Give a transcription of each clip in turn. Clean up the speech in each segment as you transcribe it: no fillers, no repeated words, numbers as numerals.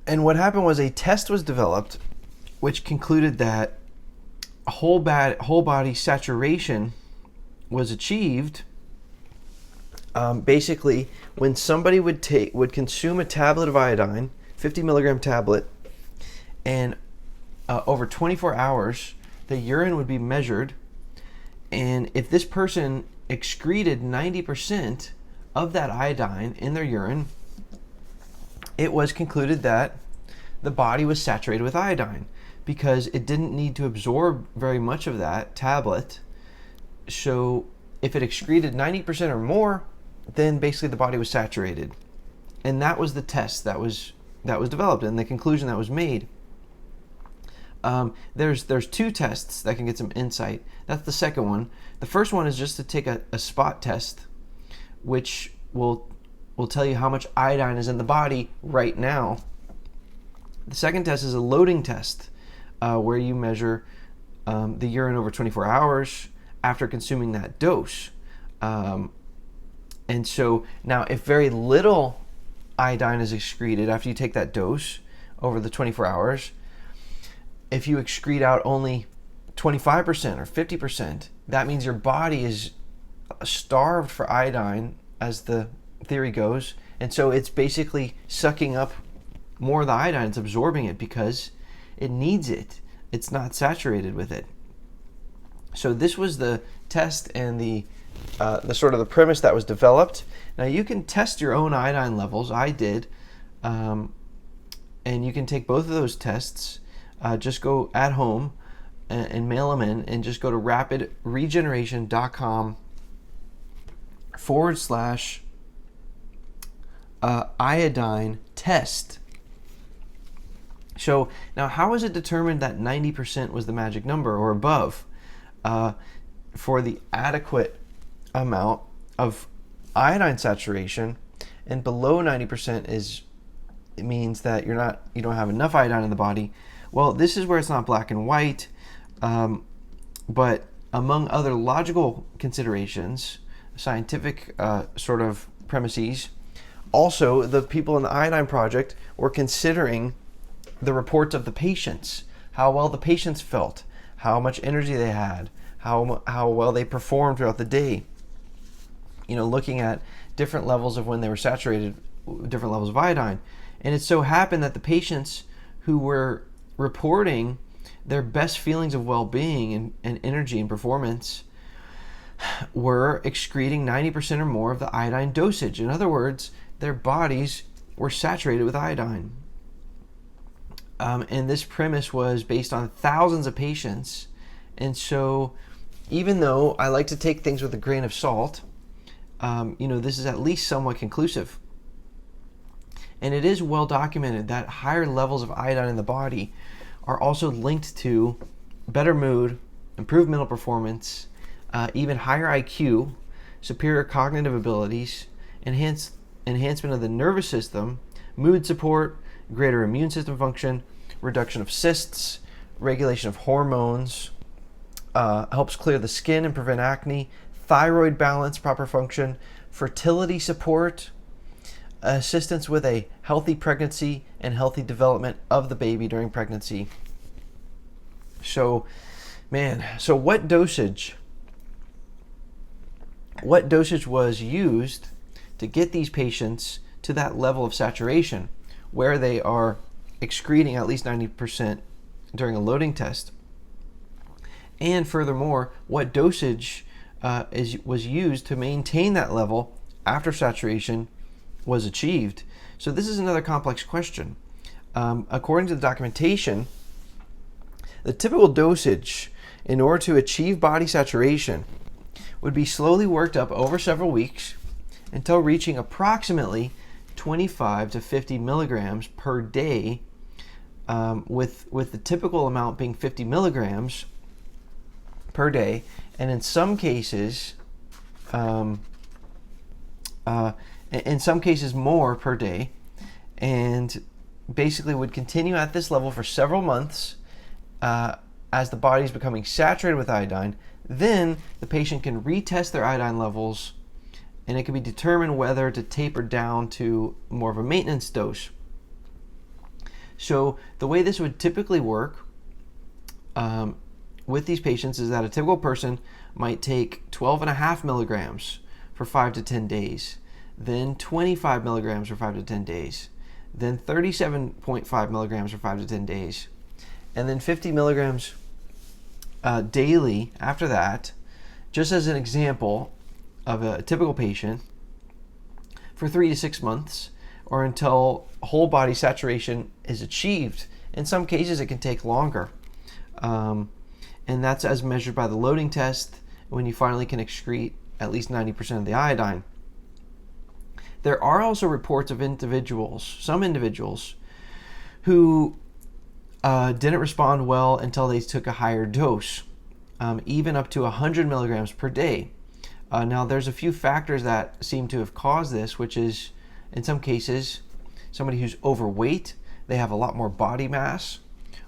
And what happened was a test was developed which concluded that whole body saturation was achieved basically when somebody would consume a tablet of iodine, 50 milligram tablet, and over 24 hours the urine would be measured, and if this person excreted 90% of that iodine in their urine, it was concluded that the body was saturated with iodine because it didn't need to absorb very much of that tablet. So if it excreted 90% or more, then basically the body was saturated. And that was the test that was developed and the conclusion that was made. There's two tests that can get some insight. That's the second one. The first one is just to take a spot test, which will tell you how much iodine is in the body right now. The second test is a loading test, where you measure the urine over 24 hours after consuming that dose. And so now if very little iodine is excreted after you take that dose over the 24 hours, if you excrete out only 25% or 50%, that means your body is starved for iodine, as the theory goes, and so it's basically sucking up more of the iodine. It's absorbing it because it needs it. It's not saturated with it. So this was the test and the sort of the premise that was developed. Now you can test your own iodine levels. I did, and you can take both of those tests. Just go at home and mail them in, and just go to rapidregeneration.com/iodine test. So now, how is it determined that 90% was the magic number or above for the adequate amount of iodine saturation, and below 90% it means that you don't have enough iodine in the body? Well, this is where it's not black and white, but among other logical considerations, scientific sort of premises, also the people in the Iodine Project were considering the reports of the patients, how well the patients felt, how much energy they had, how well they performed throughout the day. Looking at different levels of when they were saturated, different levels of iodine. And it so happened that the patients who were reporting their best feelings of well-being and energy and performance were excreting 90% or more of the iodine dosage. In other words, their bodies were saturated with iodine. And this premise was based on thousands of patients. And so even though I like to take things with a grain of salt, this is at least somewhat conclusive. And it is well documented that higher levels of iodine in the body are also linked to better mood, improved mental performance, even higher IQ, superior cognitive abilities, enhancement of the nervous system, mood support, greater immune system function, reduction of cysts, regulation of hormones, helps clear the skin and prevent acne, thyroid balance, proper function, fertility support, assistance with a healthy pregnancy and healthy development of the baby during pregnancy. So what dosage was used to get these patients to that level of saturation where they are excreting at least 90% during a loading test? And furthermore, what dosage was used to maintain that level after saturation was achieved? So this is another complex question. According to the documentation, the typical dosage in order to achieve body saturation would be slowly worked up over several weeks until reaching approximately 25 to 50 milligrams per day, with the typical amount being 50 milligrams per day, and in some cases more per day, and basically would continue at this level for several months as the body is becoming saturated with iodine. Then the patient can retest their iodine levels, and it can be determined whether to taper down to more of a maintenance dose. So the way this would typically work with these patients is that a typical person might take 12.5 milligrams for 5 to 10 days, then 25 milligrams for 5 to 10 days, then 37.5 milligrams for 5 to 10 days, and then 50 milligrams daily after that, just as an example of a typical patient, for 3 to 6 months, or until whole body saturation is achieved. In some cases, it can take longer. And that's as measured by the loading test, when you finally can excrete at least 90% of the iodine. There are also reports of some individuals, who didn't respond well until they took a higher dose, even up to 100 milligrams per day. Now, there's a few factors that seem to have caused this, which is, in some cases, somebody who's overweight, they have a lot more body mass,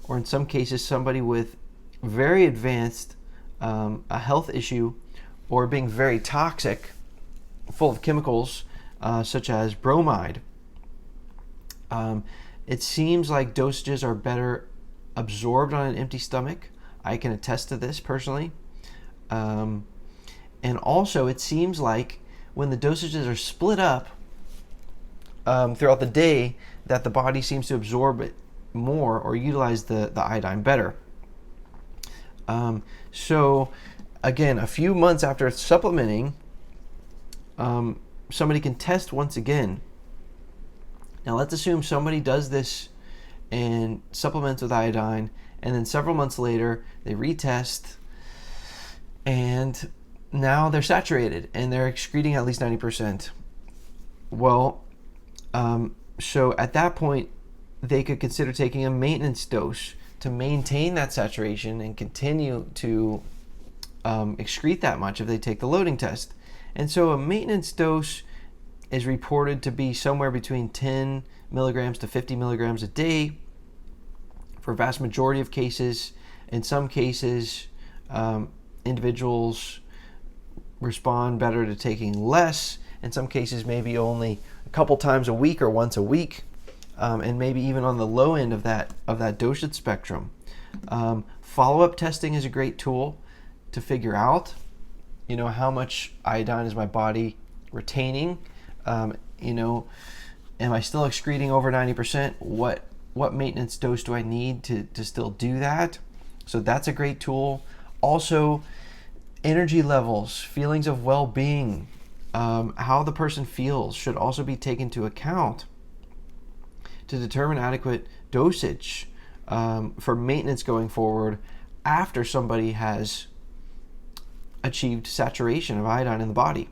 or in some cases, somebody with very advanced a health issue, or being very toxic, full of chemicals such as bromide. It seems like dosages are better absorbed on an empty stomach. I can attest to this personally. And also, it seems like when the dosages are split up throughout the day, that the body seems to absorb it more or utilize the iodine better. So, again, a few months after supplementing, somebody can test once again. Now, let's assume somebody does this and supplements with iodine, and then several months later, they retest, and now they're saturated, and they're excreting at least 90%. Well, so at that point, they could consider taking a maintenance dose to maintain that saturation and continue to excrete that much if they take the loading test. And so a maintenance dose is reported to be somewhere between 10 milligrams to 50 milligrams a day for a vast majority of cases. In some cases, individuals respond better to taking less. In some cases, maybe only a couple times a week or once a week, and maybe even on the low end of that dosage spectrum. Follow-up testing is a great tool to figure out, how much iodine is my body retaining. Am I still excreting over 90%? What maintenance dose do I need to still do that? So that's a great tool. Also, energy levels, feelings of well-being, how the person feels should also be taken into account to determine adequate dosage for maintenance going forward after somebody has achieved saturation of iodine in the body.